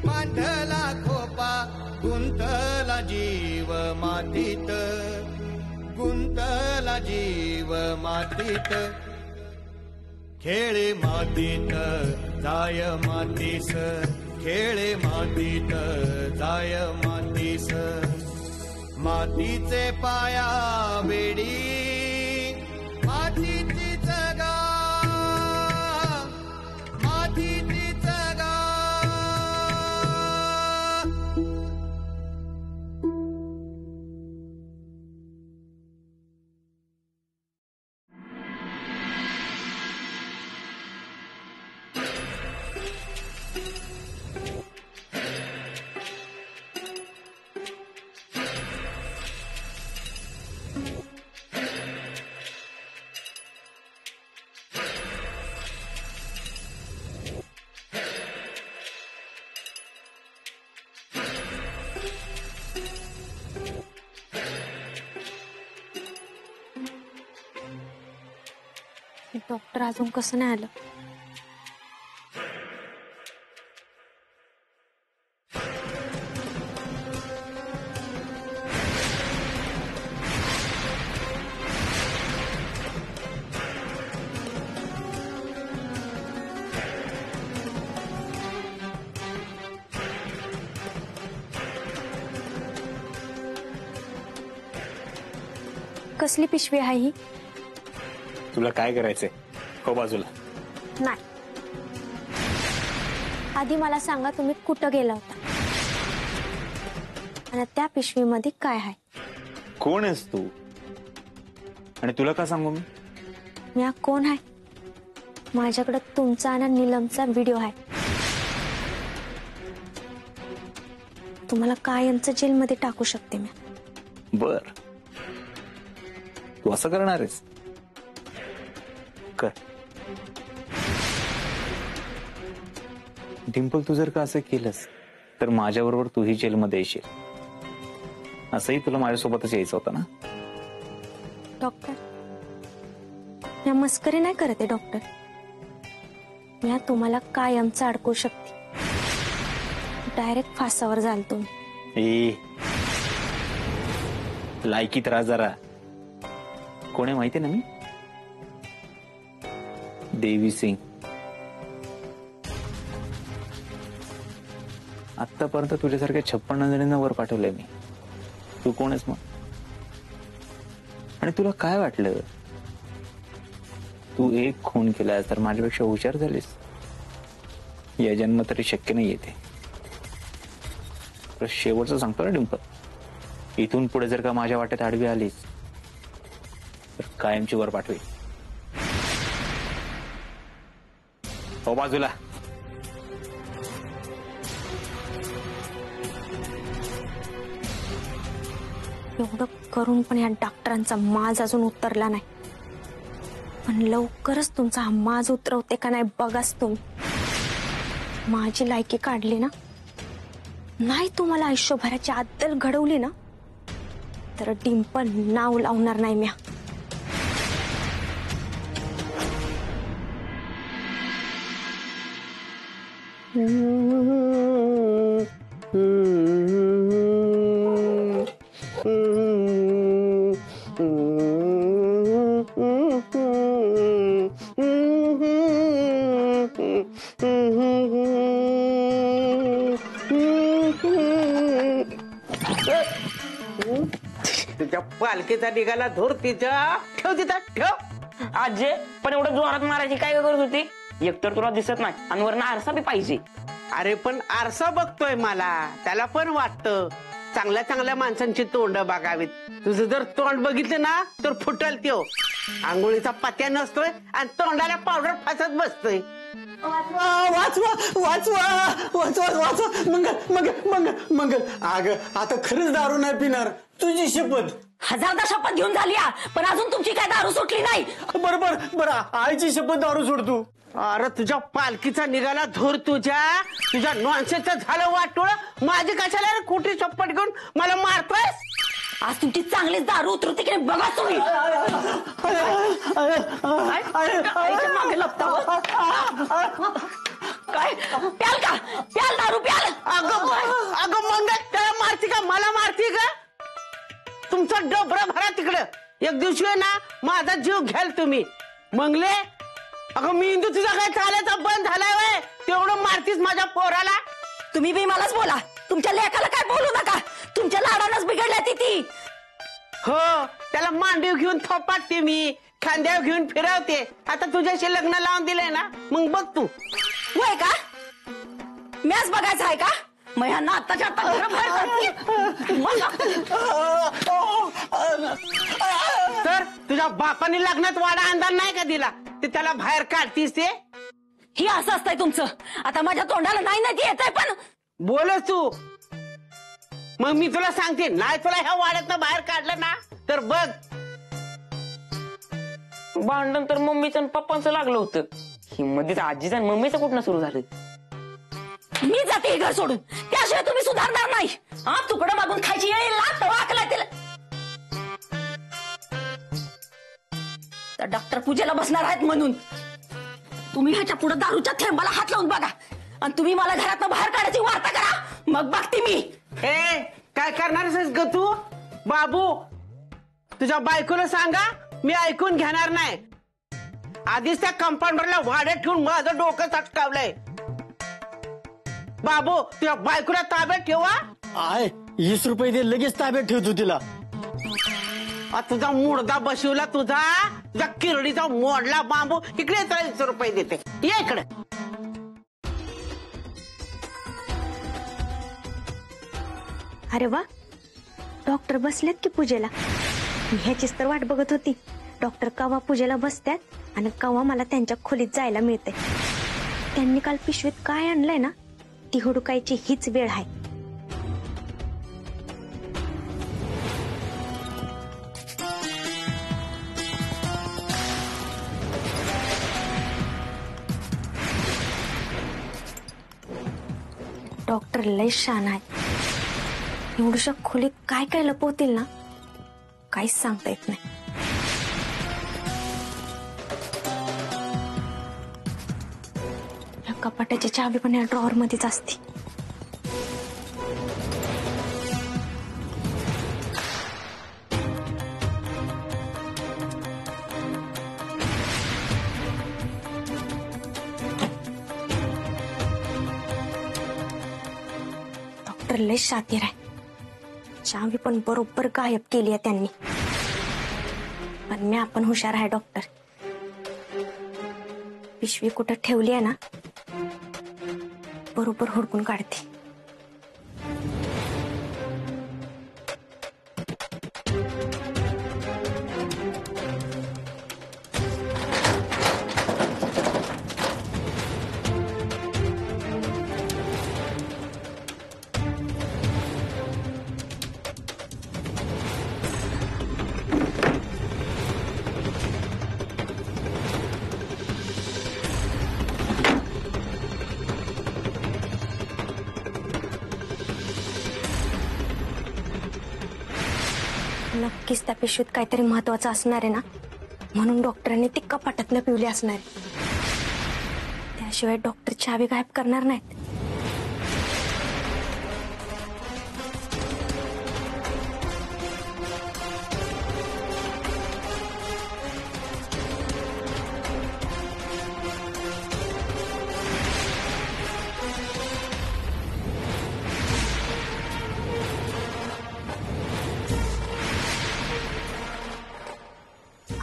पांढला खोपा गुंतला जीव मातीत, गुंतला जीव मातीत. खेळे मातीत जाय मातीस, खेळे मातीत जाय मातीस. मातीचे पाया वेडी मातीची जगा, मातीची जगा. डॉक्टर अजून कसं नाही आलं? कसली पिशवी आहे ही? तुला काय करायचंय? हो बाजूला. नाही, आधी मला सांगा तुम्ही कुठं गेला होता आणि त्या पिशवीमध्ये काय आहे? कोण आहेस तू आणि तुला का सांगू मी? मी कोण आहे? माझ्याकडे तुमचा आणि नीलमचा व्हिडिओ आहे. तुम्हाला कायमचं जेलमध्ये टाकू शकते मी. बर, तू असं करणार आहेस? कर. डिंपल, तू जर का असं केलंस तर माझ्याबरोबर तूही जेलमध्ये येशील. असंही तुला माझ्यासोबतच यायचं होतं ना? डॉक्टर, मी मस्करी नाही करत आहे डॉक्टर. मी तुम्हाला कायमचं अडकू शकते. डायरेक्ट फासावर जाल तुम्ही. लायकीत राहा जरा. कोण आहे माहिती ना मी? देवी सिंग. आतापर्यंत तुझ्यासारख्या 56 जणींना वर पाठवलंय मी. तू कोण आहेस मग? आणि तुला काय वाटलं तू एक खून केलास तर माझ्यापेक्षा हुशार झालीस? या जन्म तरी शक्य नाही येते. शेवटचं सांगतो ना डिंपल, इथून पुढे जर का माझ्या वाट्यात आडवी आलीस तर कायमची वर पाठवी. हो बाजूला. एवढं करून पण या डॉक्टरांचा माज अजून उतरला नाही. पण लवकरच तुमचा हा माज उतरवते का नाही बघाच तुम्ही. माझी लायकी काढली ना, नाही तुम्हाला आयुष्यभराची अद्दल घडवली ना, तर डिंपल नाव लावणार नाही मी. तुझ्या पालखीचा निघाला धूर तिच्या. ठेव तिथं ठेव. आजे, पण एवढं जोरात मारायची काय करत होती? एकतर तुला दिसत नाही आणि वरनं आरसा बी पाहिजे. अरे पण आरसा बघतोय मला, त्याला पण वाटतं चांगल्या चांगल्या माणसांची तोंड बघावीत. तुझं जर तोंड बघितलं ना तर फुटल त्यो. आंघोळीचा पत्या नसतोय आणि तोंडाला पावडर फासत बसतोय. वाचवा वाचवा वाचवा वाचवा. मंगल मंगल मंगल मंगल. अगं आता खरंच दारू नाही पिणार, तुझी शपथ. हजारदा शपथ घेऊन झाली, पण अजून तुमची काय दारू सुटली नाही. बरोबर बरं, आईची शपथ दारू सोडतो. अरे तुझ्या पालखीचा निघाला धूर तुझ्या नॉनसेन्सचं झालं वाटोळ. माझी कशाला कुठे चप्पट घेऊन मला मारतोय? आज तुमची चांगलीच दारू उतरते की नाही बघा तुम्ही. मागे लपता काय? प्याल का? प्याल दारू प्याल. तुमचं डोबरं भरा तिकडं. एक दिवशी आहे ना माझा जीव घ्याल तुम्ही. मंगले अगं मेंदू तुझा काय चालायचा बंद झालाय वय, तेवढं मारतीस माझ्या पोराला. तुम्ही बी मलाच बोला, तुमच्या लेखाला काय बोलू नका. तुमच्या लाडानच बिघडल्या ती. हो त्याला मांडीव घेऊन थोपाटते मी, खांद्यावर घेऊन फिरवते. आता तुझ्याशी लग्न लावून दिलंय ना, मग बघ तू. वय का मॅच बघायचं आहे का? मग ह्यांना आत्ताच्या आता घरं बाहेर काढते. मला तर तुझ्या बापाने लग्नात वाडा अंदाज नाही का दिला, ते त्याला बाहेर काढतीस ते. ही असं असतंय तुमचं. आता माझ्या तोंडाला नाही ना येत आहे, पण बोलच तू. मग मी तुला सांगते, नाही तुला ह्या वाड्यातनं बाहेर काढलं ना तर बघ. भांडण तर मम्मीचं आणि पप्पांचं लागलं होतं. ही मध्येच आजीचं आणि मम्मीचं कुठनं सुरू झालं. मी जाते हे घर सोडून, त्याशिवाय तुम्ही सुधारणार नाही. हा तुकडं मागून खायची येईल ना तर वाकला तिला. तर डॉक्टर पूजेला बसणार आहेत म्हणून तुम्ही ह्याच्या पुढे दारूच्या थेंबाला हात लावून बघा, आणि तुम्ही मला घरातनं बाहेर काढायची वार्ता करा, मग बघते मी. ए काय करणार आहेस ग तू? बाबू तुझ्या बायकोला सांगा, मी ऐकून घेणार नाही. आधीच त्या कंपाऊंडरला वाड्यात ठेवून माझं डोकं चटकावलंय. बाबू तुझ्या बायकोला ताब्यात ठेवा. आय 20 रुपये दे, लगेच ताब्यात ठेवतो तिला. तुझा मुडदा बसवला, तुझ्या किरडीचा मोडला बांबू. इकडे 20 रुपये देते, ये इकडे. अरे वा, डॉक्टर बसलेत की पूजेला. मी ह्याचीच तर वाट बघत होती. डॉक्टर कवा पूजेला बसतात आणि कवा मला त्यांच्या खोलीत जायला मिळते. त्यांनी काल पिशवीत काय आणलंय ना, ती हुडकायची हीच वेळ आहे. डॉक्टर लय शान आहे. एवढ्या खोलीत काय काय लपवतील ना, काहीच सांगता येत नाही. या कपाटाची चावी पण या ड्रॉवर मध्येच असते. डॉक्टर लय शातीर आहे. चावी पण बरोबर गायब केली आहे त्यांनी. पण मी आपण हुशार आहे डॉक्टर. पिशवी कुठं ठेवली आहे ना, बरोबर हुडकून काढते. नक्कीच त्या पिशवीत काहीतरी महत्वाचं असणार आहे ना, म्हणून डॉक्टरांनी ती कपाटातनं पिवली असणार आहे. त्याशिवाय डॉक्टर चावी गायब करणार नाहीत.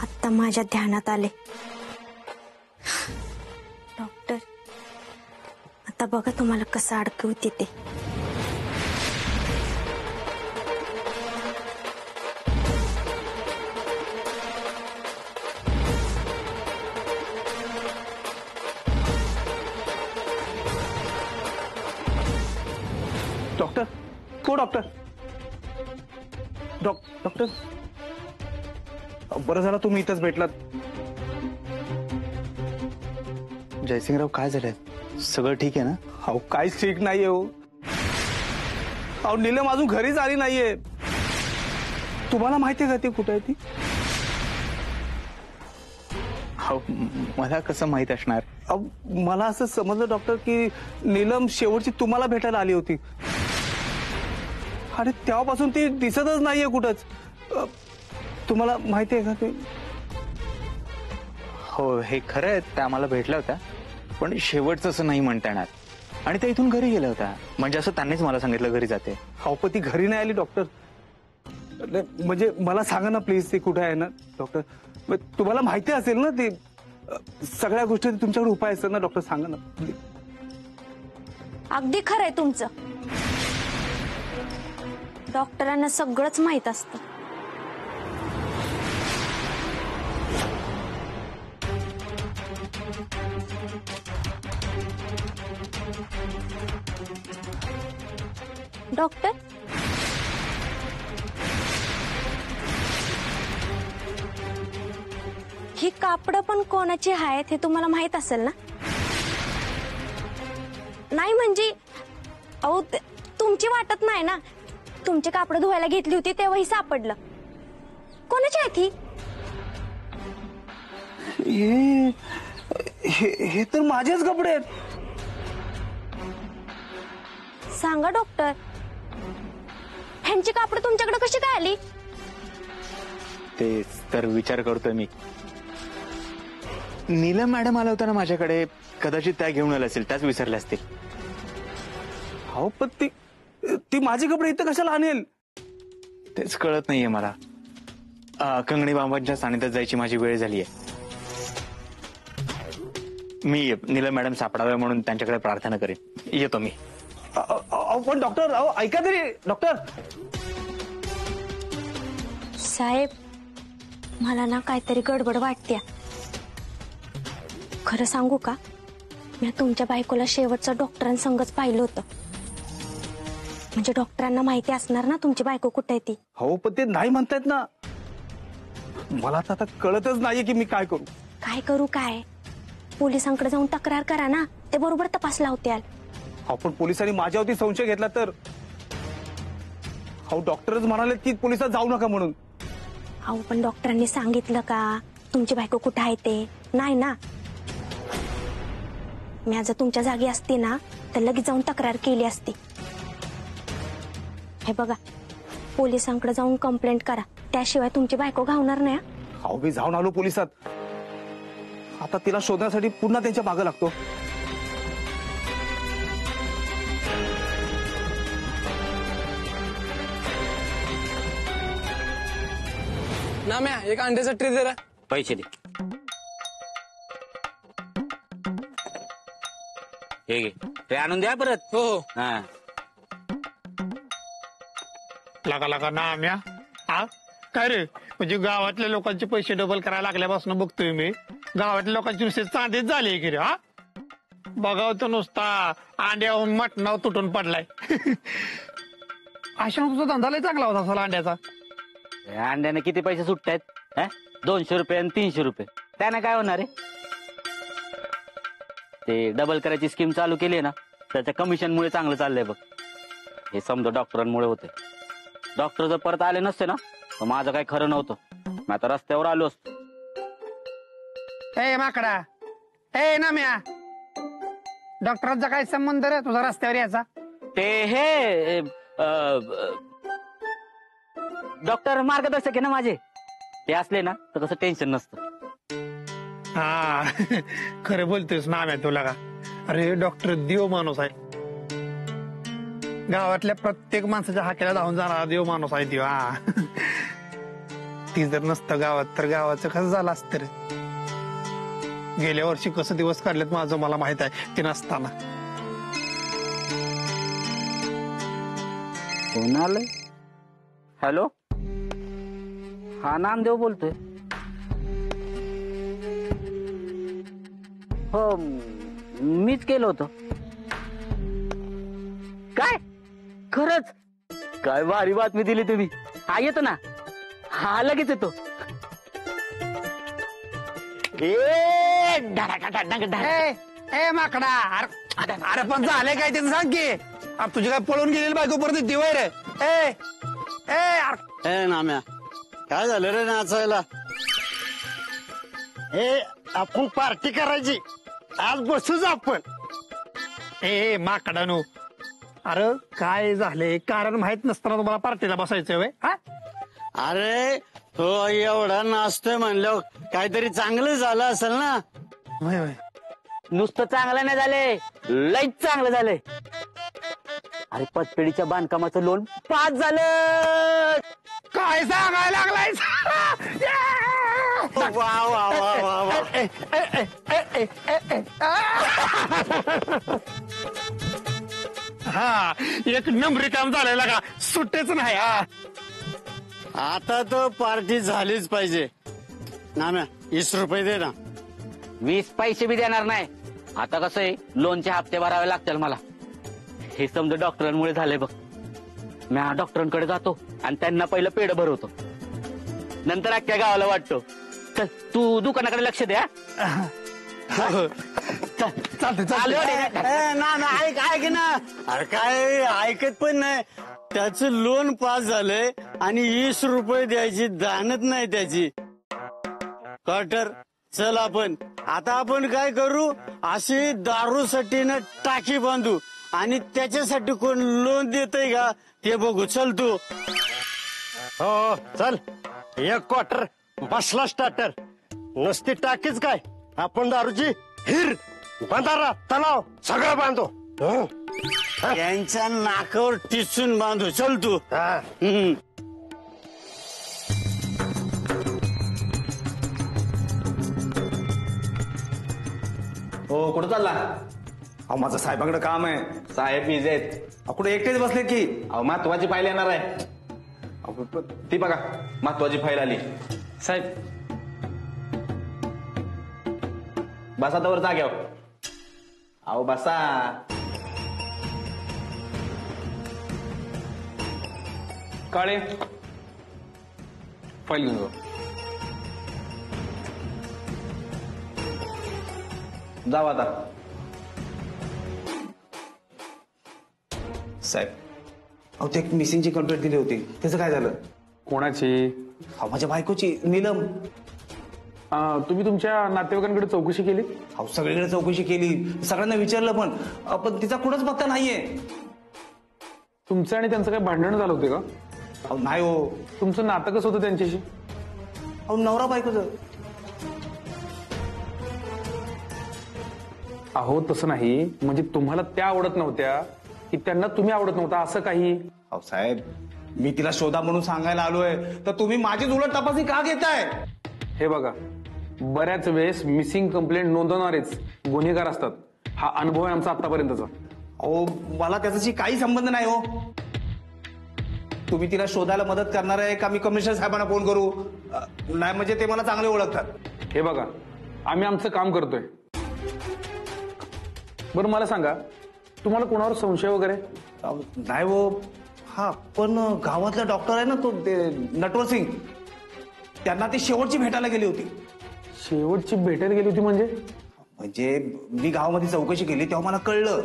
आता माझ्या ध्यानात आले. डॉक्टर आता बघा तुम्हाला कसं अडकवते ते. डॉक्टर को डॉक्टर डॉक्टर बरं झालं तुम्ही इथंच भेटलात. जयसिंगराव काय झालंय? सगळं ठीक आहे ना? अहो काहीच ठीक नाहीये हो. अहो नीलम अजून घरीच आली नाहीये. तुम्हाला माहितीये का ती कुठे आहे ती? मला कसं माहित असणार? मला असं समजलं डॉक्टर की नीलम शेवटची तुम्हाला भेटायला आली होती आणि तेव्हापासून ती दिसतच नाहीये कुठंच. तुम्हाला माहिती आहे का ते? हो, हे खरं आहे, त्या आम्हाला भेटल्या होत्या, पण शेवटचं असं नाही म्हणता येणार. आणि त्या इथून घरी गेल्या होत्या, म्हणजे असं त्यांनीच मला सांगितलं घरी जाते. हो, पण ती घरी नाही आली डॉक्टर. म्हणजे मला सांगा ना प्लीज, ती कुठे आहे ना डॉक्टर? तुम्हाला माहिती असेल ना ते सगळ्या गोष्टी, तुमच्याकडे उपाय असेल ना डॉक्टर, सांगा ना प्लीज. अगदी खरंय तुमचं. डॉक्टरांना सगळंच माहित असतं. डॉक्टर, ही कापड पण कोणाची आहेत हे तुम्हाला माहित असेल ना? नाही म्हणजे अहो तुमची वाटत नाही ना. तुमचे कापड धुवायला घेतली होती तेव्हाही सापडलं. कोणाची आहे ती? हे तर माझेच कपडे आहेत. सांगा डॉक्टर, ह्यांची कापड तुमच्याकडे कशी काय आली? तेच तर विचार करतोय मी. नीलम मॅडम आला होता ना माझ्याकडे, कदाचित त्या घेऊन आल्या असतील, त्याच विसरल्या असतील. हो, पण ती माझे कपडे इथं कशाला आणेल? तेच कळत नाहीये मला. कंगणी बाबांच्या सानिध्यात जायची माझी वेळ झाली आहे. मी नीलम मॅडम सापडाव्या म्हणून त्यांच्याकडे प्रार्थना करेन. येतो मी. पण डॉक्टर, ऐका तरी डॉक्टर. साहेब, मला ना काहीतरी गडबड वाटते. खरं सांगू का, मी तुमच्या बायकोला शेवटचं डॉक्टरांसंगच पाहिलं होतं. म्हणजे डॉक्टरांना माहिती असणार ना तुमची बायको कुठे आहे ती. हो, पण ते नाही म्हणतायत ना. मला तर आता कळतच नाहीये की मी काय करू. काय करू काय? पोलिसांकडे जाऊन तक्रार करा ना, ते बरोबर तपास लावत्याल. आपण पोलिसांनी माझ्यावरती संशय घेतला तर? हो, डॉक्टरच म्हणाले की पोलिसात जाऊ नका म्हणून. अहो, पण डॉक्टरांनी सांगितलं का तुमची बायको कुठे आहे ते? नाही ना. मी आज तुमच्या जागी असते ना तर लगेच जाऊन तक्रार केली असती. हे बघा, पोलिसांकडे जाऊन कंप्लेंट करा, त्याशिवाय तुमची बायको घावणार नाही. हो, मी जाऊन आलो पोलिसात. आता तिला शोधण्यासाठी पुन्हा त्यांच्या मागे लागतो. नाम्या, एक अंड्याचा ट्रे दे रे. पैसे दे. हे घे, ते आणून द्या परत. हो हो. हा, लगा नाम्या. हा काय रे, म्हणजे गावातल्या लोकांचे पैसे डबल करायला लागल्यापासून बघतोय मी, गावातल्या लोकांची नुसते चांदीच झाली की रे. हा बघाव तर नुसता अंड्याहून मटणावर तुटून पडलाय. अशा तुझा धंदा लय चांगला होता असा अंड्याचा. अंड्याने किती पैसे सुटतायत? 200 रुपये आणि 300 रुपये. त्याने काय होणार आहे? ते डबल करायची स्कीम चालू केली ना, त्याच्या कमिशनमुळे चांगलं चाललंय बघ. हे समजा डॉक्टरांमुळे होते. डॉक्टर जर परत आले नसते ना तर माझं काही खरं नव्हतं. मी आता रस्त्यावर आलो असतो. ए माकडा, ए नाम्या, डॉक्टरांचा काय संबंध रे तुझा रस्त्यावर याचा? ते हे डॉक्टर मार्गदर्शक आहे ना माझे. ते असले ना तर कसं टेन्शन नसतं. हा खरं बोलतोयस नाम्या तुला का. अरे डॉक्टर देव माणूस आहे. गावातल्या प्रत्येक माणसाच्या हाकेला धावून जाणारा देव माणूस आहे देव. हा ती जर नसतं गावात तर गावाचं कसं झालं असतं रे. गेल्या वर्षी कसं दिवस काढलेत माझं मला माहित आहे. ते नसताना कोण आलंय? हॅलो, हा नामदेव बोलतोय. हो, मीच केलं होतं. काय खरंच? काय भारी बातमी दिली तुम्ही. हा येतो ना, हा लगेच येतो. ए माकडा, अरे पण झालंय काय ते सांग की. तुझी काय पळून गेलेली बायको परत येते वय रे. ए नाम्या, काय झालं रे नाचायला? ए आपण पार्टी करायची, आज बसूच आपण. ए माकडानू, अरे काय झालंय कारण माहित नसताना तुम्हाला पार्टीला बसायचंय वय? हा अरे तो एवढा नाचतोय म्हणलं काहीतरी चांगलं झालं असेल ना. नुसतं चांगलं नाही झाले, लईच चांगलं झालंय. अरे पतपेढीच्या बांधकामाचं लोन पास झालं. काय सांगायला लागलाय? वा वा वा वा वा. हा, एक नंबरी काम झालेलं का, सुट्टेच नाही. हा, आता तो पार्टी झालीच पाहिजे. नाम्या 20 रुपये दे ना. 20 पैसे बी देणार नाही. आता कसं आहे, लोनचे हप्ते भरावे लागतील मला. हे समजा डॉक्टरांमुळे झालंय बघ. मी डॉक्टरांकडे जातो आणि त्यांना पहिलं पेड भरवतो, नंतर अख्ख्या गावाला वाटतो. चल तू दुकानाकडे लक्ष द्या. ना ऐक ऐक ना. अरे काय ऐकत पण नाही. त्याचं लोन पास झालंय आणि 20 रुपये द्यायची दानत नाही त्याची. क्वार्टर चल आपण काय करू, अशी दारूसाठी ना टाकी बांधू आणि त्याच्यासाठी कोण लोन देतय का ते बघू. चल तू. हो चल. 1 क्वार्टर बसला स्टार्टर. नुसती टाकीच काय, आपण दारूची हिर, बंधारा, तलाव सगळं बांधतो. यांच्या नाकावर टिचून बांधू. चल तू. हो कुठं चालला? अहो माझं साहेबांकडे काम आहे. साहेब बिझी आहेत. अहो, कुठे एकटेच बसले की? अहो महत्वाची फाईल येणार आहे. ती बघा, महत्वाची फाईल आली. साहेब बसा तवर जाग्यावर. अहो बसा. काळे फाईल घेऊन जाऊ. जाऊ आता. साहेब अहो ते एक मिसिंगची कंप्लेंट दिली होती, त्याचं काय झालं? कोणाची? अहो माझ्या बायकोची, नीलम. तुम्ही तुमच्या नातेवाईकांकडे चौकशी केली? अहो सगळीकडे चौकशी केली, सगळ्यांना विचारलं, पण तिचा कुठंच पत्ता नाहीये. तुमचं आणि त्यांचं काय भांडण झालं होते का? अहो नाही हो. तुमचं नातं कसं होतं त्यांच्याशी? अहो नवरा बायकोचं. अहो तसं नाही, म्हणजे तुम्हाला त्या आवडत नव्हत्या की त्यांना तुम्ही आवडत नव्हता असं काही? अहो साहेब मी तिला शोधा म्हणून सांगायला आलोय, तर तुम्ही माझीच उलट तपासणी का घेताय? हे बघा, बऱ्याच वेळेस मिसिंग कंप्लेंट नोंदवणारेच गुन्हेगार असतात. हा अनुभव आहे आमचा आतापर्यंतचा. अहो मला त्याच्याशी काही संबंध नाही हो. तुम्ही तिला शोधायला मदत करणार आहे का मी कमिशनर साहेबांना फोन करू? नाही म्हणजे ते मला चांगले ओळखतात. हे बघा, आम्ही आमचं काम करतोय. बरं मला सांगा, तुम्हाला कोणावर संशय वगैरे? नाही हो. हा पण गावातला डॉक्टर आहे ना तो नटवर सिंग, त्यांना ती शेवटची भेटायला गेली होती. शेवटची भेटायला गेली होती म्हणजे? म्हणजे मी गावामध्ये चौकशी केली तेव्हा मला कळलं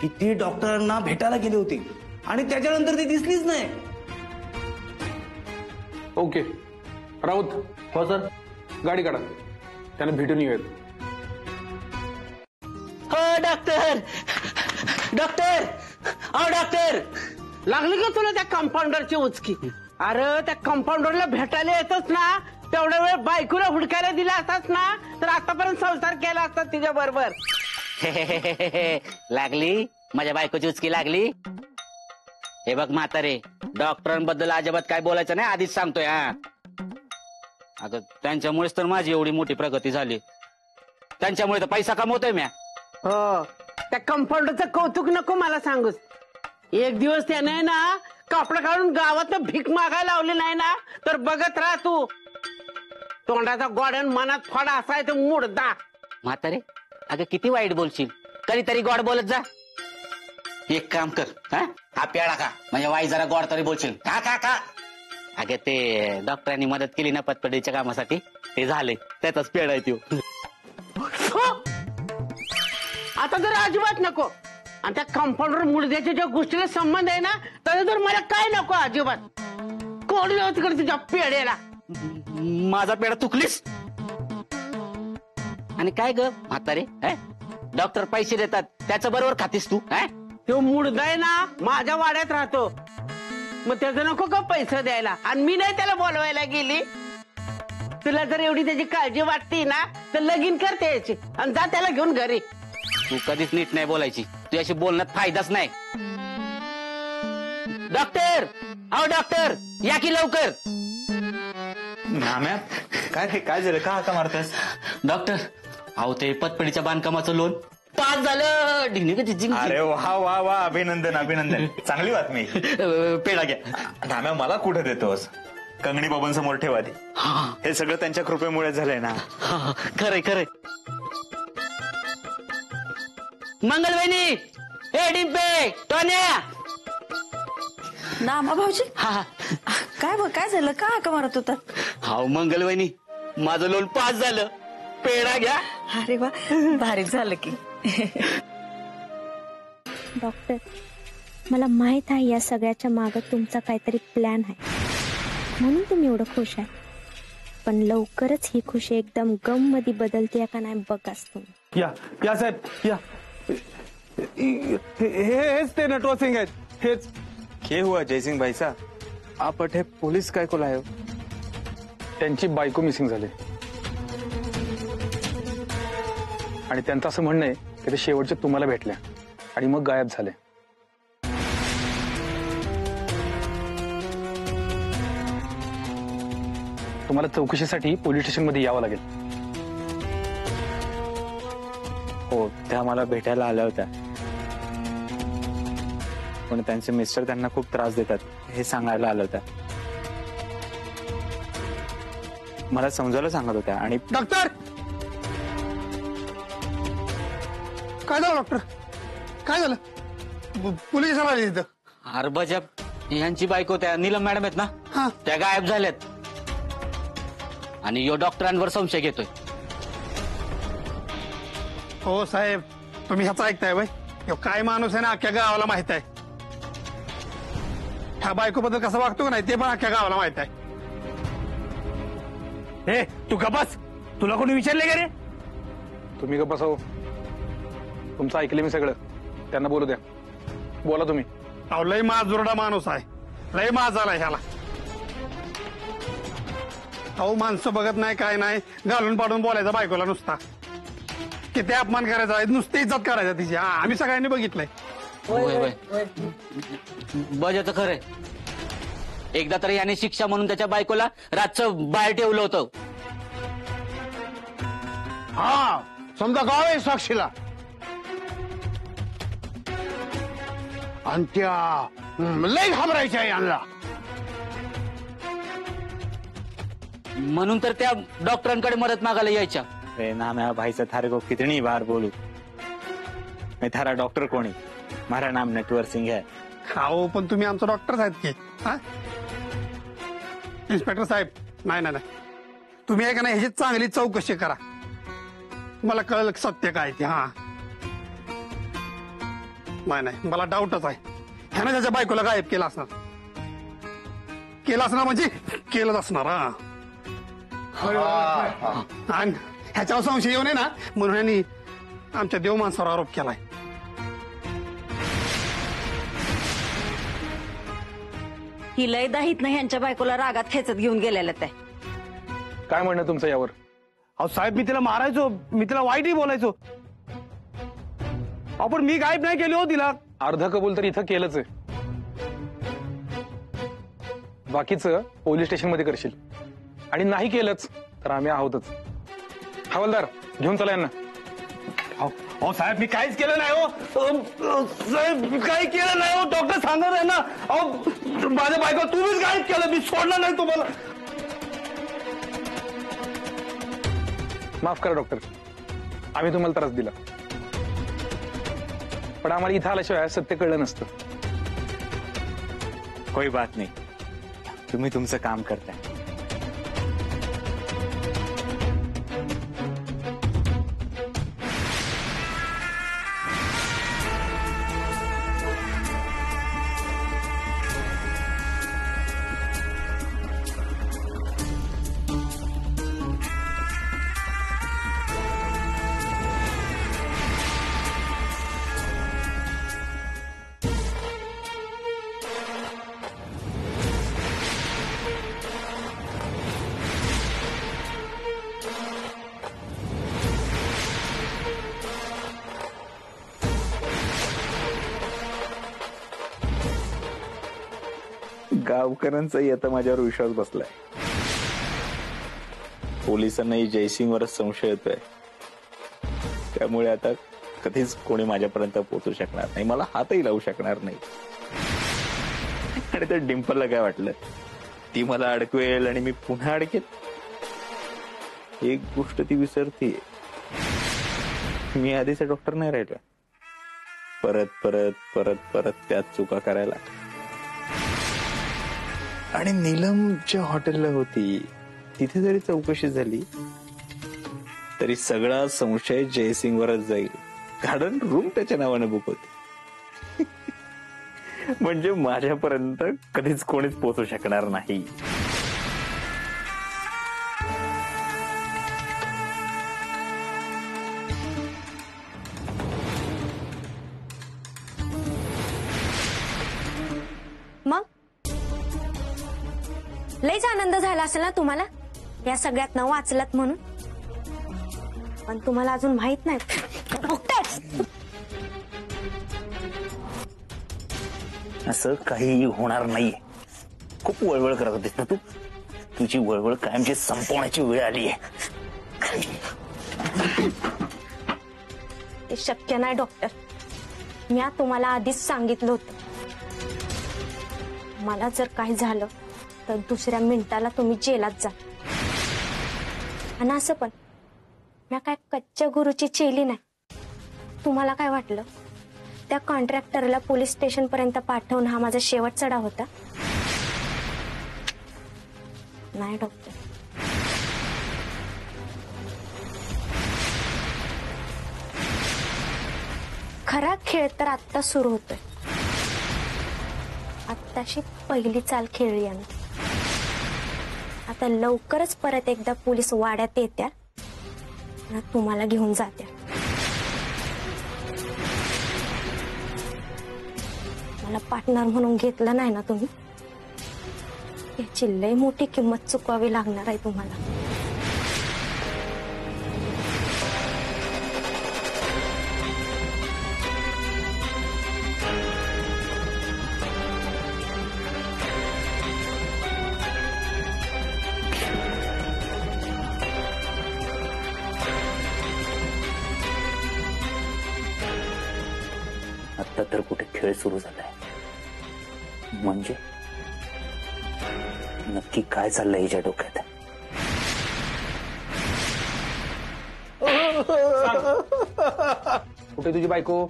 की ती डॉक्टरांना भेटायला गेली होती आणि त्याच्यानंतर ती दिसलीच नाही. ओके राऊत. हो सर. गाडी काढा, त्यांना भेटून येऊयात. हो डॉक्टर. डॉक्टर अहो डॉक्टर, लागली का तुला त्या कंपाऊंडरची उचकी? अरे त्या कंपाऊंडरला भेटायला येतच ना, तेवढ्या वेळ बायकोला हुडकायला दिला असतास ना, तर आतापर्यंत संसार केला असता तिच्या बरोबर. लागली माझ्या बायकोची उचकी लागली. हे बघ म्हातारे, डॉक्टरांबद्दल अजिबात काय बोलायचं नाही, आधीच सांगतोय. हा अगं त्यांच्यामुळेच तर माझी एवढी मोठी प्रगती झाली. त्यांच्यामुळे तर पैसा कमवतोय म्या. हो, त्या कंपाऊंडरचं कौतुक नको मला सांगूस. एक दिवस त्याने ना कापड काढून गावात भीक मागायला लावली नाही ना, तर बघत राहा तू. तोंडाचा गोड आणि मनात फडा असाय तर मुडदा. म्हातारे अगं किती वाईट बोलशील, कधीतरी गोड बोलत जा. एक काम कर, हा प्याळा का, म्हणजे वाई जरा गोड तरी बोलशील. का का का अगं ते डॉक्टरांनी मदत केली ना पतपेढीच्या कामासाठी, ते झाले त्याचाच पेढा आहे तो. आता जर अजिबात नको. आणि त्या कंपाऊंडर मुडद्याच्या ज्या गोष्टीला संबंध आहे ना, त्याचा तर मला काय नको अजिबात. कोण जाऊ तिकडे तुझ्या पेढ्याला. माझा पेढा चुकलीस. आणि काय ग म्हातारे, डॉक्टर पैसे देतात त्याच्या बरोबर खातीस तू? तो मुडदा आहे ना माझ्या वाड्यात राहतो. मग त्याचं नको का पैसे द्यायला? आणि मी नाही त्याला बोलवायला गेली. तुला जर एवढी त्याची काळजी वाटते ना तर लगीन करते याची आणि जा त्याला घेऊन घरी. तू कधीच नीट नाही बोलायची, तुझ्याशी बोलण्यात फायदाच नाही. डॉक्टर, अहो डॉक्टर, या की लवकर. नाम्या, काय झालं? का हाका मारतेस? डॉक्टर, अहो ते पतपेढीच्या बांधकामाचं लोन पास झालं. ढिंगी. अरे वा वा वा, अभिनंदन. चांगली बातमी. पेढा घ्या. नाम्या, मला कुठे देतोस? कंगणी बाबांसमोर ठेवा दे. हे सगळं त्यांच्या कृपेमुळे झालंय ना. खरंय. मंगलवहिनी, ए डिंपे, टोन्या. नामा भाऊजी, हा, काय झालं? का हाका मारत होता? हाव मंगलवहिनी, माझं लोन पास झालं. पेढा घ्या. अरे वा, भारीच झालं की. डॉक्टर, मला माहित आहे या सगळ्याच्या मागे तुमचा काहीतरी प्लॅन आहे, म्हणून तुम्ही एवढं खुश आहे. पण लवकरच ही खुशी एकदम गम मध्ये बदलते का नाही बघाच तुम्ही. या साहेब, या. हेच ते नटवर सिंग आहेत. हेच. क्या हुआ जयसिंग भाई साहब? आप अठे पुलिस काय को लाए हो? त्यांची बायको मिसिंग झाली आणि त्यांचं असं म्हणणं आहे की ते शेवटचे तुम्हाला भेटल्या आणि मग गायब झाले. तुम्हाला चौकशीसाठी पोलीस स्टेशनमध्ये यावं लागेल. हो, त्या मला भेटायला आल्या होत्या, पण त्यांचे मिस्टर त्यांना खूप त्रास देतात हे सांगायला आलं होत्या. मला समजायला सांगत होत्या. आणि डॉक्टर, काय झालं? डॉक्टर, काय झालं? पोलीस आले इथं. हरबजाब यांची बायको त्या नीलम मॅडम आहेत ना, त्या गायब झाल्यात आणि यो डॉक्टरांवर संशय घेतोय. हो साहेब, तुम्ही ह्याचं ऐकताय बाई? काय माणूस आहे ना, अख्ख्या गावाला माहित आहे. ह्या बायकोबद्दल कसं वागतो का नाही ते पण अख्ख्या गावाला माहित आहे. हे तू गप्प, तुला कोणी विचारले का रे? तुम्ही गप्प बसाव. तुमचं ऐकलं मी सगळं. त्यांना बोलू द्या. बोला तुम्ही. अहो, लय माजुरडा माणूस आहे, लय माजाला ह्याला. अहो, माणसं बघत नाही, काय नाही, घालून पाडून बोलायचा बायकोला नुसता. किती अपमान करायचा, नुसती इज्जत करायचा तिची. आम्ही सगळ्यांनी बघितलंय. बजाचं खरंय. एकदा तरी याने शिक्षा म्हणून त्याच्या बायकोला रातचं बाहेर ठेवलं होतं. हा, समजा गाव आहे साक्षीला. आणि त्या लय घाबरायच्या यांना. म्हणून तर त्या डॉक्टरांकडे मदत मागायला यायच्या. नाम्या भाईचा थारे को कितनी बार बोलू, मैं थारा डॉक्टर कोणी, मारा नाम नटवर सिंग है. हो, पण तुम्ही आमचा डॉक्टर आहेत की? इन्स्पेक्टर साहेब, नाही, तुम्ही आहे का नाही ह्याची चांगली चौकशी करा. मला कळलं सत्य काय ते. नाही, मला डाऊटच आहे. ह्यानं त्याच्या बायकोला गायब केला असणार. म्हणजे केलंच असणार. आणि ह्याच्यावर संशय येऊ नये ना म्हणून ह्यांनी आमच्या देव माणसावर आरोप केलाय. ही लय दाहीत नाही यांच्या बायकोला रागात खेचत घेऊन गेलेलं आहे. काय म्हणणं तुमचं यावर? अहो साहेब, मी तिला मारायचो, मी तिला वाईटही बोलायचो. आपण मी गायब नाही केली हो तिला. अर्ध कबूल तर इथं केलंच आहे. बाकीचं पोलीस स्टेशन मध्ये करशील आणि नाही केलंच तर आम्ही आहोतच. हवालदार, घेऊन चला यांना. अहो साहेब, मी काहीच केलं नाही हो. साहेब, मी काही केलं नाही हो. डॉक्टर सांगत आहे ना. अहो, माझ्या बायको तुम्हीच गायब केलं, मी सोडलं नाही तुम्हाला. माफ करा डॉक्टर, आम्ही तुम्हाला त्रास दिला, पण आम्हाला इथं आल्याशिवाय सत्य कळलं नसतं. कोई बात नाही, तुम्ही तुमचं काम करताय. गावकऱ्यांचाही आता माझ्यावर विश्वास बसलाय. पोलिसांनाही जयसिंगवरच संशय येतोय. त्यामुळे आता कधीच कोणी माझ्यापर्यंत पोहोचू शकणार नाही, मला हातही लावू शकणार नाही. आणि त्या डिंपलला काय वाटलं, ती मला अडकवेल आणि मी पुन्हा अडकेल? एक गोष्ट ती विसरते, मी आधीचा डॉक्टर नाही राहिलो. परत परत परत परत त्याच चुका करायला. आणि नीलम ज्या हॉटेलला होती तिथे जरी चौकशी झाली तरी सगळा संशय जयसिंगवरच जाईल, कारण रूम त्याच्या नावाने बुक होती. म्हणजे माझ्यापर्यंत कधीच कोणीच पोहोचू शकणार नाही. मग लयच आनंद झाला असेल ना तुम्हाला या सगळ्यात वाचलात म्हणून. पण तुम्हाला अजून माहित नाही, असं काही होणार नाहीये. खूप वळवळ करत होतीस ना तू, तुझी वळवळ कायमची संपवण्याची वेळ आली आहे. ते शक्य नाही डॉक्टर. मी तुम्हाला आधीच सांगितलं होतं, मला जर काही झालं तर दुसऱ्या मिनिटाला तुम्ही जेलात जा. आणि असं पण मी काय कच्च्या गुरुची चेली नाही. तुम्हाला काय वाटलं त्या कॉन्ट्रॅक्टरला पोलीस स्टेशन पर्यंत पाठवणं हा माझा शेवटचा डाव होता? नाही डॉक्टर. खरा खेळ तर आत्ता सुरू होतोय. आत्ताशी पहिली चाल खेळली आम्ही. आता लवकरच परत एकदा पोलीस वाड्यात येत्या आणि तुम्हाला घेऊन जात्या. मला पार्टनर म्हणून घेतलं नाही ना तुम्ही, याची लय मोठी किंमत चुकवावी लागणार आहे तुम्हाला. आता तर कुठे खेळ सुरू झालाय. म्हणजे नक्की काय चाललंय हिच्या डोक्यात? कुठे तुझी बायको?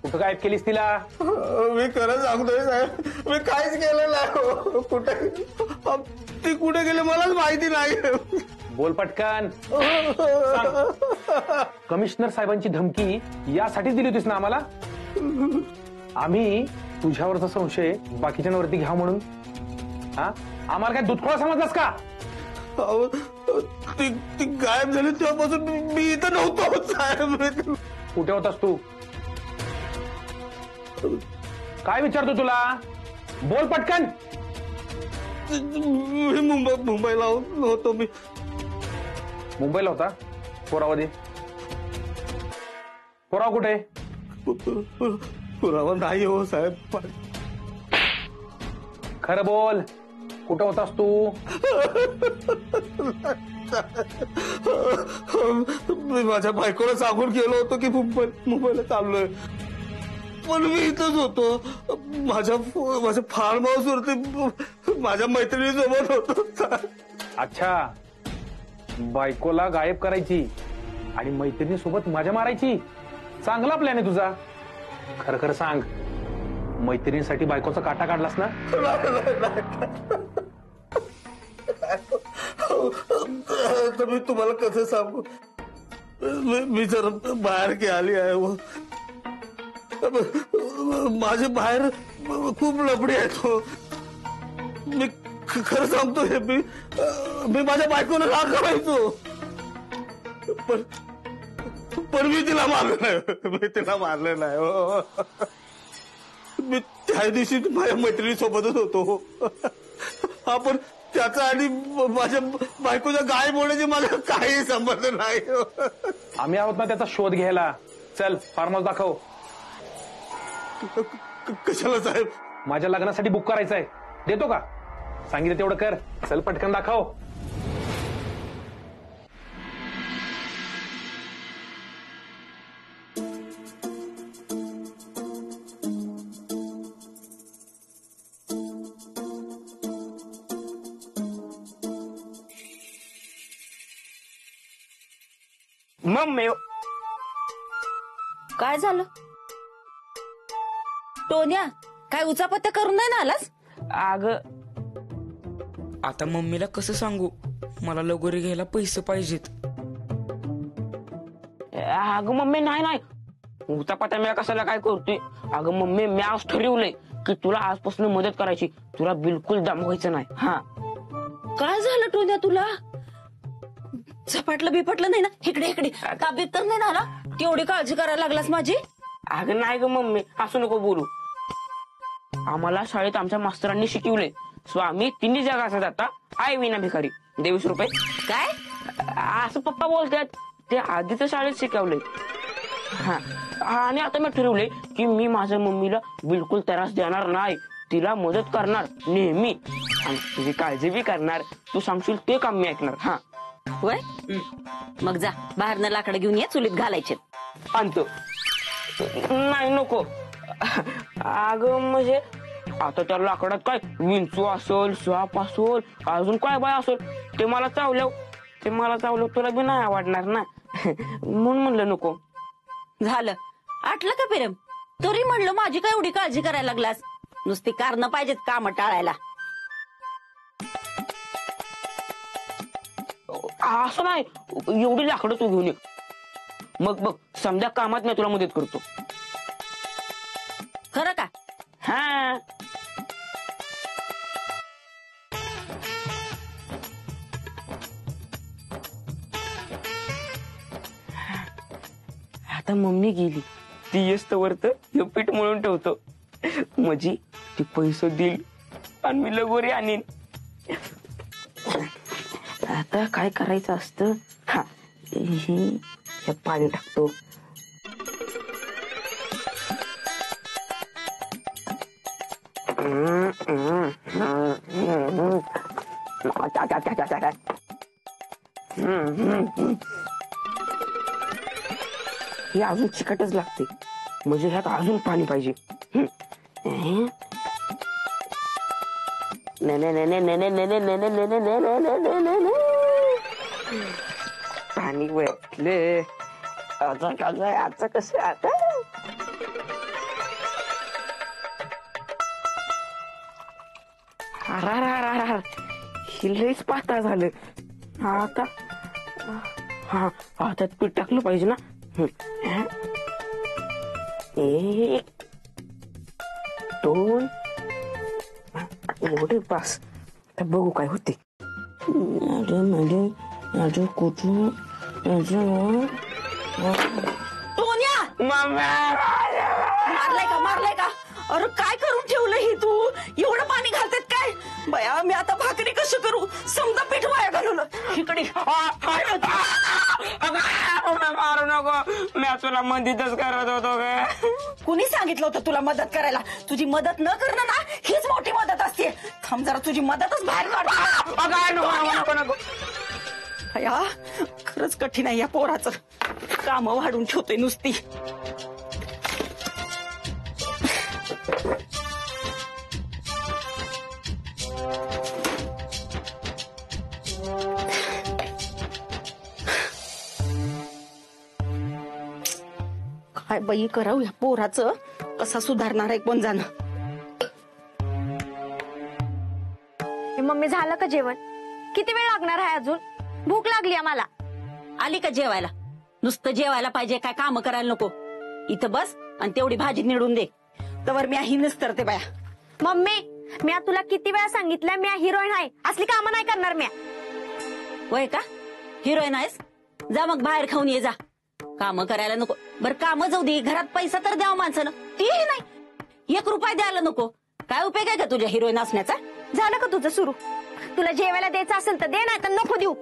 कुठं गायब केलीस तिला? मी खरं सांगतोय साहेब, मी काहीच केलं नाही. कुठे ती कुठे गेली मलाच माहिती नाही. बोल पटकन. कमिशनर साहेबांची धमकी यासाठीच दिली होतीस ना आम्हाला? आम्ही तुझ्यावरचा संशय बाकीच्यांवरती घ्या म्हणून? हा, आम्हाला काय दुधखोळा समजलास का? ती गायब झाली तेव्हापासून मी इथं नव्हतो साहेब. कुठे होतास तू? काय विचारतो तुला? बोल पटकन. मी मुंबईला होतो. मी मुंबईला होता? पुरावा दे. पुरावा कुठे? पुरावा नाही हो साहेब. खरं बोल, कुठं होतास तू? मी माझ्या बायकोला सांगून गेलो होतो की मुंबईला चाललोय, पण मी इथंच होतो. माझ्या फार्म हाऊस वरती माझ्या मैत्रिणीसोबत होतो. अच्छा, बायकोला गायब करायची आणि मैत्रिणीसोबत मजा मारायची. चांगला प्लॅन आहे तुझा. खरं खरं सांग, मैत्रिणीसाठी बायकोचा काटा काढलास ना? तर मी तुम्हाला कसं सांगू, मी जर बाहेर की आली आहे. माझे बाहेर खूप लफडी आहेत. मी खरं सांगतो, हे मी माझ्या बायकोला राग करायचो, पण मी तिला मारलं नाही. मी त्या दिवशी माझ्या मैत्रिणीसोबतच होतो. हा, पण त्याचा आणि माझ्या बायकोच्या गायब होण्याचे मला काही संबंध नाही. आम्ही आहोत ना त्याचा शोध घ्यायला. चल, फार्म हाऊस दाखव. कशाला साहेब? माझ्या लग्नासाठी बुक करायचंय. देतो का? सांगितलं तेवढं कर. चल पटकन दाखव. मम्मी काय झालं? टोन्या काय उचापत्या करून नाही ना आलास? अग आता मम्मीला कसं सांगू, मला लगोरी घ्यायला पैसे पाहिजेत. अगं मम्मी नाही उचापात्या मी कशाला काय करतोय? अगं मम्मी मी आज ठरवलंय की तुला आजपासून मदत करायची. तुला बिलकुल दमवायचं नाही. हा काय झालं टोन्या तुला? झपाटलं बिपटलं नाही ना? इकडे इकडे ताबीत तर नाही ना? तेवढी काळजी करायला लागलास माझी? अगं नाही ग मम्मी, असं नको बोलू. आम्हाला शाळेत आमच्या मास्तरांनी शिकवले, स्वामी तिन्ही जगाचा जाता आई विना भिकारी, दे 20 रुपये. काय असं पप्पा बोलतात. ते आधीच शाळेत शिकवले. हा आणि आता मी ठरवले की मी माझ्या मम्मीला बिलकुल त्रास देणार नाही. तिला मदत करणार नेहमी आणि तुझी काळजी बी करणार. तू सांगशील ते काम मी ऐकणार. हा होय, मग जा बाहेरनं लाकडं घेऊन ये, चुलीत घालायचे. आणतो. नाही नको. अगं म्हणजे आता त्या लाकडात काय विंचू असल, साप असल, अजून काय बाय असल, ते मला चावलं तुला बी नाही आवडणार ना. म्हणून म्हणलं नको. झालं आटलं का प्रेम? तरी म्हणलं माझी काय एवढी काळजी करायला लागलास? नुसती कारणं पाहिजेत काम टाळायला. असं नाही, एवढी लाकडं तू घेऊन ये. मग बघ समजा कामात मी तुला मदत करतो. खरं का? हा आता मम्मी गेली, ती येस्तवर तर हे पीठ मळून ठेवतो. माझी ती पैसे देईल आणि मी लगोरी आणीन. आता काय करायचं असतं? हा हे पाणी टाकतो. हे अजून चिकटच लागते, म्हणजे ह्यात अजून पाणी पाहिजे. पाणी वाटले. आता कसं आता लईच पातळ झालं. आता हा आता पीठ टाकलं पाहिजे ना. 1 2 एवढे बस. आता बघू काय होते. कुठून मारलाय का? अरे काय करून ठेवलं हे तू? एवढं पाणी घालतात काय? बया मी आता भाकरी कसं करू? समजा पीठ वाया घालवलं. इकडे मारू नको, मी तुला मदतच करत होतो. कुणी सांगितलं होतं तुला मदत करायला? तुझी मदत न करणं ना हीच मोठी मदत असते. थांब जरा, तुझी मदतच बाहेर काढ. खरंच कठीण आहे या पोराचं. काम वाढून ठेवतोय नुसती. काय बाई करावं या पोराचं? कसा सुधारणार आहे कोण जाणं. मम्मी झालं का जेवण? किती वेळ लागणार आहे अजून? भूक लागली आम्हाला. आली का जेवायला? नुसतं जेवायला पाहिजे, काय काम करायला नको. इथं बस आणि तेवढी भाजी निवडून दे. तवर मी ही नसतरते बाया. मम्मी मी तुला किती वेळा सांगितलं, मी हिरोईन आहे, असली कामं नाही करणार. मी होय का? हिरोईन आहेस? जा मग बाहेर खाऊन ये जा. काम करायला नको. बरं काम जाऊ दे, घरात पैसा तर द्यावा माणसानं. तेही नाही. 1 रुपया द्यायला नको. काय उपयोग आहे का तुझ्या हिरोईन असण्याचा? झालं का तुझं सुरू? तुला जेवायला द्यायचं असेल तर दे, नाही तर नको देऊ.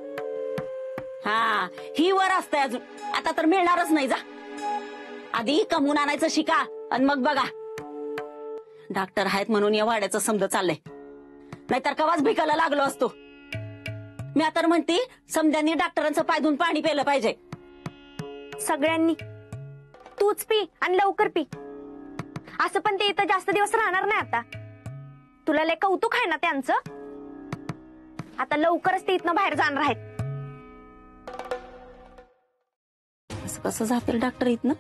हा ही वर असतंय अजून. आता तर मिळणारच नाही. जा आधी कमवून आणायचं शिका आणि मग बघा. डॉक्टर आहेत म्हणून या वाड्याचं समजा चाललंय. नाहीतर कवाच भिकायला लागलो असतो. मी आता म्हणते समद्यांनी डॉक्टरांचं पाय धुवून पाणी प्यायलं पाहिजे. सगळ्यांनी. तूच पी आणि लवकर पी. असं पण ते इथं जास्त दिवस राहणार नाही आता. तुला लय कौतुक आहे ना त्यांचं. आता लवकरच ते इथनं बाहेर जाणार आहेत. असं कसं जातील डॉक्टर इथनं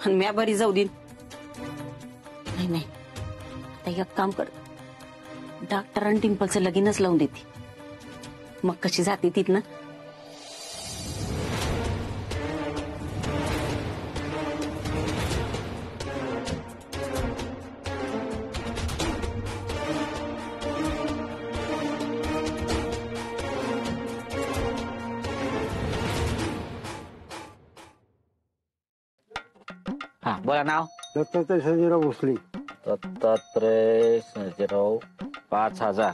आणि म्या बरी जाऊ देईन. नाही नाही, आता एक काम कर, डॉक्टर आणि डिंपलचं लगीनच लावून देते. मग कशी जाते तिथनं. हा बोला नाव. दत्तात्रय सर्जेराव भोसले. दत्तात्रय सर्जेराव 5000.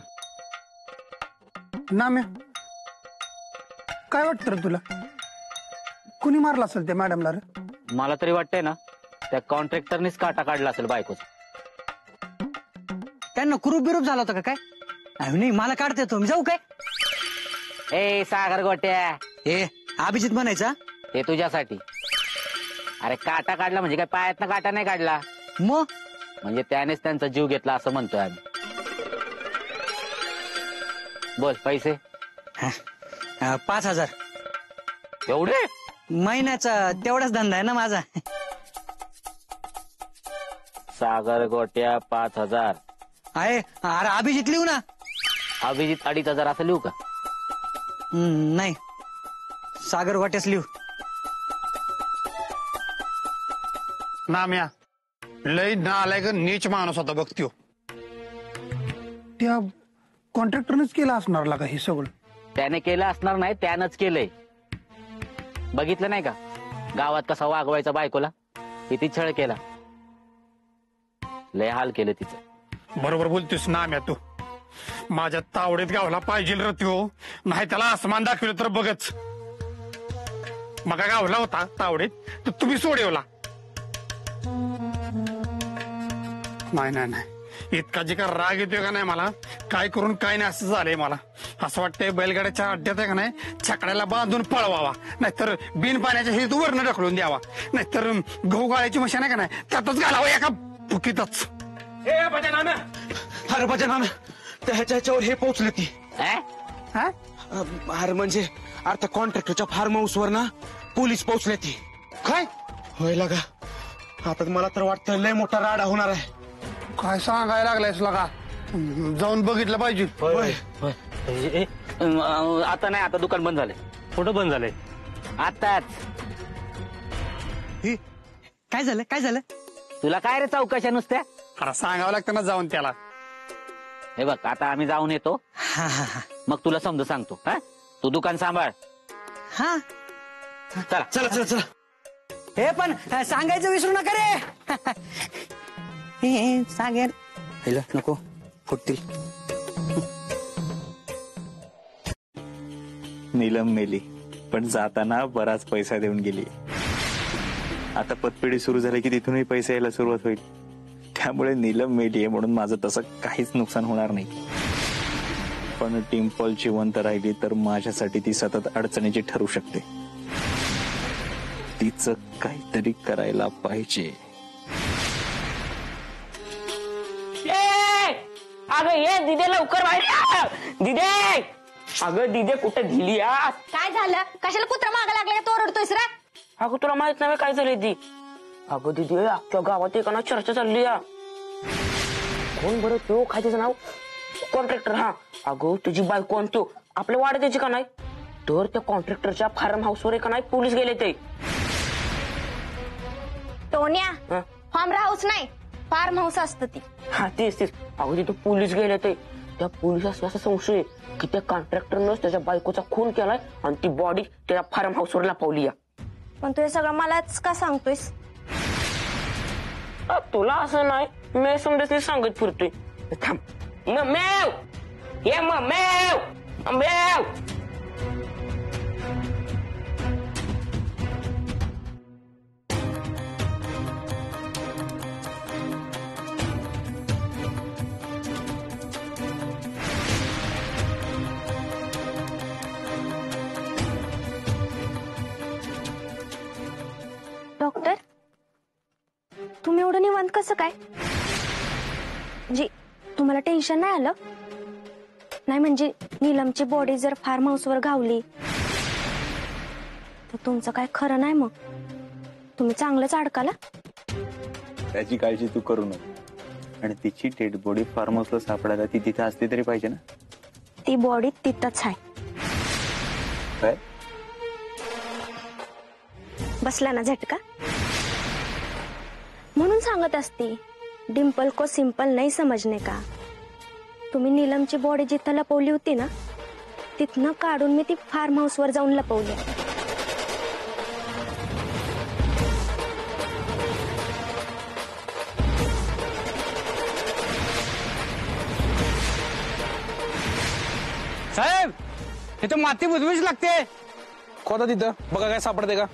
नाम्या, काय वाटतं रे तुला? कुणी मारला असेल त्या मॅडमला रे? मला तरी वाटतंय ना त्या कॉन्ट्रॅक्टरनीच काटा काढला असेल बायकोचा. त्यांना कुरूप बिरूप झाला होता का काय? नाही मला काढता येतो, मी जाऊ काय? ए सागर गोट्या, ए अभिजित म्हणायचा. हे तुझ्यासाठी. अरे काटा काढला म्हणजे काय पायातनं काटा नाही काढला. मग म्हणजे त्यानेच त्यांचा जीव घेतला असं म्हणतोय आम्ही. बोल पैसे. 5000. एवढे? महिन्याचा तेवढाच धंदा आहे ना माझा. सागर गोट्या 5000 आहे. अरे अभिजित लिहू ना. अभिजित 2500 असं लिहू का? नाही, सागर गोट्याच लिहू. नाम्या, लय नालायक नीच माणूस होता बघतो. त्या कॉन्ट्रॅक्टरनेच केलं असणार लागा हे सगळं. त्याने केलं असणार नाही, त्यानंच केलंय. बघितलं नाही का गावात कसा वागवायचा बायकोला? किती छळ केला. लय हाल केलं तिचं. बरोबर बोलतोस नाम्या तू. माझ्या तावडीत गावला पाहिजे रे त्यो. नाही त्याला आसमान दाखवलं तर बघच. मग गावला होता तावडीत तर तुम्ही सोडवला. नाही नाही नाही, इतका जे का राग येतोय का नाही मला, काय करून काय नाही असं झालंय मला. असं वाटतंय बैलगाड्याच्या अड्ड्यात आहे का नाही छकड्याला बांधून पळवावा, नाहीतर बिन पाण्याच्या हे वरनं ढकलून द्यावा, नाहीतर गहू गाळ्याची मशीन आहे का नाही त्यातच घालावं एका फुकीतच. अरे बजाना त्याच्यावर हे पोहोचले ती. अरे म्हणजे आता कॉन्ट्रॅक्टरच्या फार्म हाऊस वर ना पोलीस पोहोचले ती. काय होय लागा. आता मला तर वाटतं लय मोठा राडा होणार आहे. काय सांगायला लागलायस लगा? जाऊन बघितलं पाहिजे. आता नाही, आता दुकान बंद झालंय. कुठं बंद झालंय? आताच. काय झालं काय झालं? तुला काय रे चौकशा नुसत्या? अरे सांगावं लागतं ना जाऊन त्याला. हे बघ आता आम्ही जाऊन येतो, मग तुला समज सांगतो. हा तू दुकान सांभाळ. हा चला चला चला चला. हे पण सांगायचं विसरू नका रे. सांगेल नको फुटतील. नीलम मेली, पण जाताना बराच पैसा देऊन गेली. आता पतपेढी सुरू झाली की तिथूनही पैसे यायला सुरुवात होईल. त्यामुळे नीलम मेली म्हणून माझं तसं काहीच नुकसान होणार नाही. पण डिंपल जिवंत राहिली तर माझ्यासाठी ती सतत अडचणीची ठरू शकते. तिचं काहीतरी करायला पाहिजे. अगं ये दिदे लवकर बाहेर. दिदे, अगं दिदे कुठे गेली? काय झालं? कशाला कुत्रा मागा लागला तो ओरडतोयस रे? अगं तुला माहित नाही काय झालंय ती? अगं दिदे अख्ख्या गावात एका चर्चा चालली या. कोण बरं तो? काय त्याचं नाव? कॉन्ट्रॅक्टर. हा अगं तुझी बायको आणि तो आपल्या वाड्यात यायची का नाही, तर त्या कॉन्ट्रॅक्टरच्या फार्म हाऊस वर एका नाही पोलीस गेले ते. टोन्या, फार्म हाऊस नाही फार्म हाऊस असतं ती. हा तेच तेच. अगं तिथं पोलीस गेले ते. त्या पोलिसास असा संशय की त्या कॉन्ट्रॅक्टरनंच त्याच्या बायकोचा खून केलाय आणि ती बॉडी त्या फार्म हाऊस वर लपवली या. पण तू हे सगळं मलाच का सांगतोयस? तुला असं नाही, मी समजा सांगत फिरतोय. थांब मेव, ये मेव मेव. एवढं निवांत कसं काय? म्हणजे तुम्हाला टेन्शन नाही आलं? नाही म्हणजे नीलमची बॉडी जर फार्म हाऊसवर गावली तर तुमचं काय खरं नाही मग? तुम्ही चांगलंच अडकाला. त्याची काळजी तू करू नको. आणि तिची डेड बॉडी फार्म हाऊसला सापडायला ती तिथे असली तरी पाहिजे ना. ती बॉडी तिथंच आहे. काय बसला ना झटका? म्हणून सांगत असती डिम्पल को सिंपल नाही समजणे का. तुम्ही नीलमची बॉडी जिथं लपवली होती ना तिथनं काढून मी ती फार्म हाऊसवर जाऊन लपवली. साहेब इथं माती बुजबुज लागते. खोदा तिथं बघा काय सापडते का.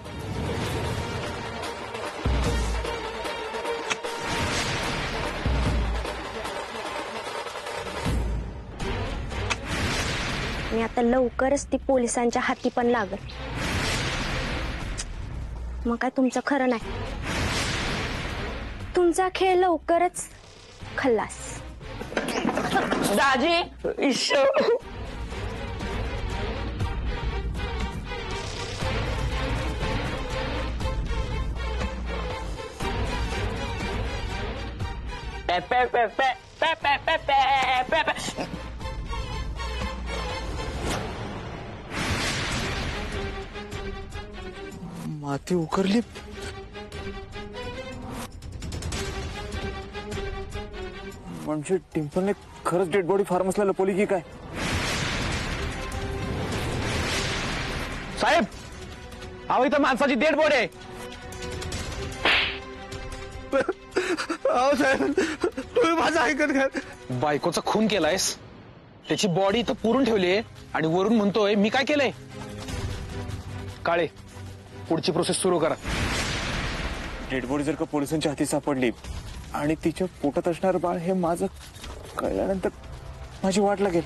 आणि आता लवकरच ती पोलिसांच्या हाती पण लागल. मग काय तुमचं खरं नाही. तुमचा खेळ लवकरच खल्लास. दाजी इश्श. पे पे पे पे पे पे पे पे पे पे. माती उकरली. म्हणजे डिम्पलने खरंच डेड बॉडी फार्मसला लपवली की काय? साहेब अहो इथं माणसाची डेड बॉडी आहे. अहो साहेब तुम्ही माझं ऐकत का? बायकोचा खून केलायस, त्याची बॉडी इथं पुरून ठेवली आहे आणि वरून म्हणतोय मी काय केलंय. काळे पुढची प्रोसेस सुरू करा. डेड बॉडी जर का पोलिसांच्या हाती सापडली आणि तिच्या पोटात असणार बाळ हे माझं कळल्यानंतर माझी वाट लागेल.